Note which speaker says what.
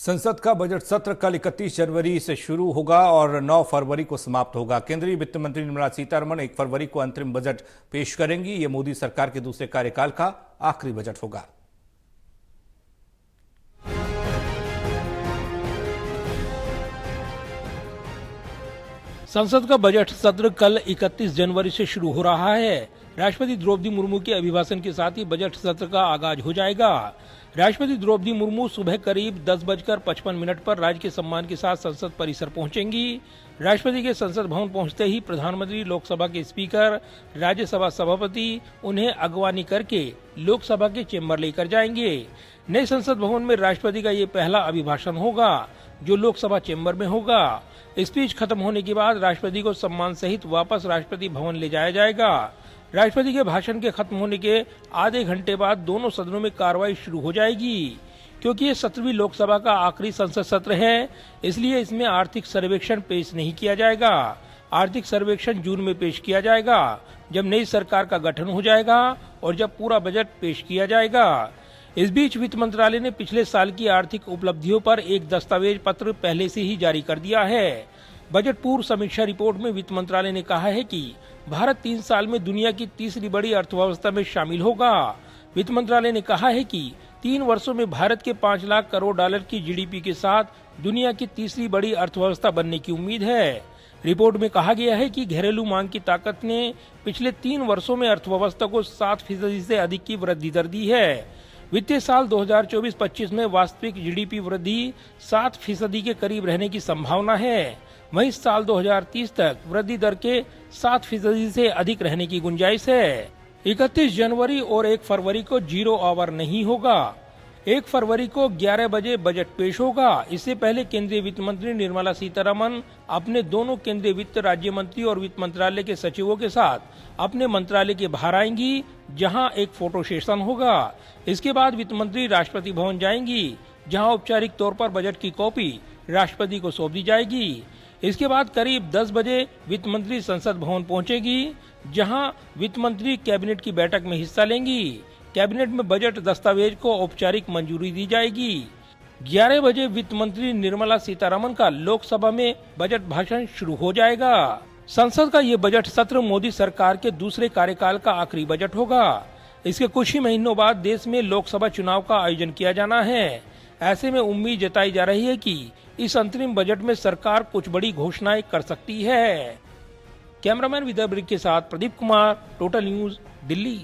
Speaker 1: संसद का बजट सत्र कल 31 जनवरी से शुरू होगा और 9 फरवरी को समाप्त होगा। केंद्रीय वित्त मंत्री निर्मला सीतारमण 1 फरवरी को अंतरिम बजट पेश करेंगी। ये मोदी सरकार के दूसरे कार्यकाल का आखिरी बजट होगा।
Speaker 2: संसद का बजट सत्र कल 31 जनवरी से शुरू हो रहा है। राष्ट्रपति द्रौपदी मुर्मू के अभिभाषण के साथ ही बजट सत्र का आगाज हो जाएगा। राष्ट्रपति द्रौपदी मुर्मू सुबह करीब 10:55 पर राज्य के सम्मान के साथ संसद परिसर पहुंचेंगी। राष्ट्रपति के संसद भवन पहुंचते ही प्रधानमंत्री, लोकसभा के स्पीकर, राज्यसभा सभापति उन्हें अगवानी करके लोकसभा के चेम्बर लेकर जाएंगे। नए संसद भवन में राष्ट्रपति का ये पहला अभिभाषण होगा जो लोकसभा चेम्बर में होगा। स्पीच खत्म होने के बाद राष्ट्रपति को सम्मान सहित वापस राष्ट्रपति भवन ले जाया जाएगा। राष्ट्रपति के भाषण के खत्म होने के आधे घंटे बाद दोनों सदनों में कार्रवाई शुरू हो जाएगी। क्योंकि ये 17वीं लोकसभा का आखिरी संसद सत्र है, इसलिए इसमें आर्थिक सर्वेक्षण पेश नहीं किया जाएगा। आर्थिक सर्वेक्षण जून में पेश किया जाएगा, जब नई सरकार का गठन हो जाएगा और जब पूरा बजट पेश किया जाएगा। इस बीच वित्त मंत्रालय ने पिछले साल की आर्थिक उपलब्धियों पर एक दस्तावेज पत्र पहले से ही जारी कर दिया है। बजट पूर्व समीक्षा रिपोर्ट में वित्त मंत्रालय ने कहा है कि भारत 3 साल में दुनिया की तीसरी बड़ी अर्थव्यवस्था में शामिल होगा। वित्त मंत्रालय ने कहा है कि 3 वर्षों में भारत के 5 लाख करोड़ डॉलर की जीडीपी के साथ दुनिया की तीसरी बड़ी अर्थव्यवस्था बनने की उम्मीद है। रिपोर्ट में कहा गया है कि घरेलू मांग की ताकत ने पिछले 3 वर्षों में अर्थव्यवस्था को 7% से अधिक की वृद्धि दर दी है। वित्तीय साल 2024-25 में वास्तविक जीडीपी वृद्धि 7% के करीब रहने की संभावना है। वहीं साल 2030 तक वृद्धि दर के 7% से अधिक रहने की गुंजाइश है। 31 जनवरी और 1 फरवरी को 0 आवर नहीं होगा। 1 फरवरी को 11 बजे बजट पेश होगा। इससे पहले केंद्रीय वित्त मंत्री निर्मला सीतारमण अपने दोनों केंद्रीय वित्त राज्य मंत्री और वित्त मंत्रालय के सचिवों के साथ अपने मंत्रालय के बाहर आएंगी, जहां एक फोटो सेशन होगा। इसके बाद वित्त मंत्री राष्ट्रपति भवन जाएंगी, जहां औपचारिक तौर पर बजट की कॉपी राष्ट्रपति को सौंप दी जाएगी। इसके बाद करीब 10 बजे वित्त मंत्री संसद भवन पहुंचेगी, जहां वित्त मंत्री कैबिनेट की बैठक में हिस्सा लेंगी। कैबिनेट में बजट दस्तावेज को औपचारिक मंजूरी दी जाएगी। 11 बजे वित्त मंत्री निर्मला सीतारमण का लोकसभा में बजट भाषण शुरू हो जाएगा। संसद का ये बजट सत्र मोदी सरकार के दूसरे कार्यकाल का आखिरी बजट होगा। इसके कुछ ही महीनों बाद देश में लोकसभा चुनाव का आयोजन किया जाना है। ऐसे में उम्मीद जताई जा रही है कि इस अंतरिम बजट में सरकार कुछ बड़ी घोषणाएं कर सकती है। कैमरामैन विदर्भ के साथ प्रदीप कुमार, टोटल न्यूज, दिल्ली।